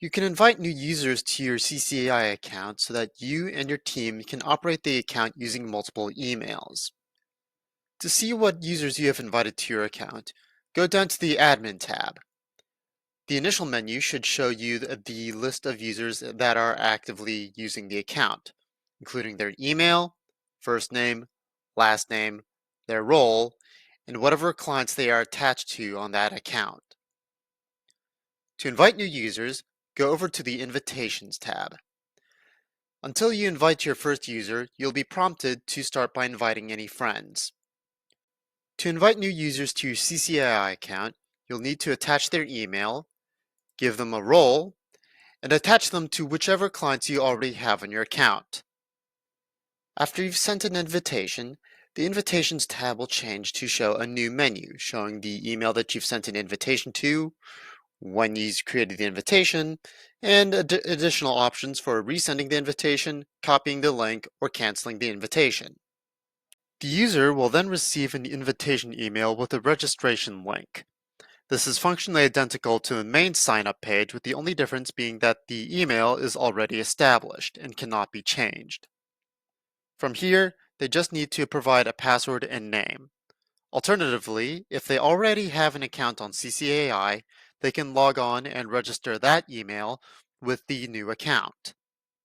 You can invite new users to your CCAI account so that you and your team can operate the account using multiple emails. To see what users you have invited to your account, go down to the Admin tab. The initial menu should show you the list of users that are actively using the account, including their email, first name, last name, their role, and whatever clients they are attached to on that account. To invite new users, go over to the Invitations tab. Until you invite your first user, you'll be prompted to start by inviting any friends. To invite new users to your CCAI account, you'll need to attach their email, give them a role, and attach them to whichever clients you already have on your account. After you've sent an invitation, the Invitations tab will change to show a new menu showing the email that you've sent an invitation to, when you created the invitation, and additional options for resending the invitation, copying the link, or canceling the invitation. The user will then receive an invitation email with a registration link. This is functionally identical to the main sign-up page, with the only difference being that the email is already established and cannot be changed. From here, they just need to provide a password and name. Alternatively, if they already have an account on CCAI, they can log on and register that email with the new account.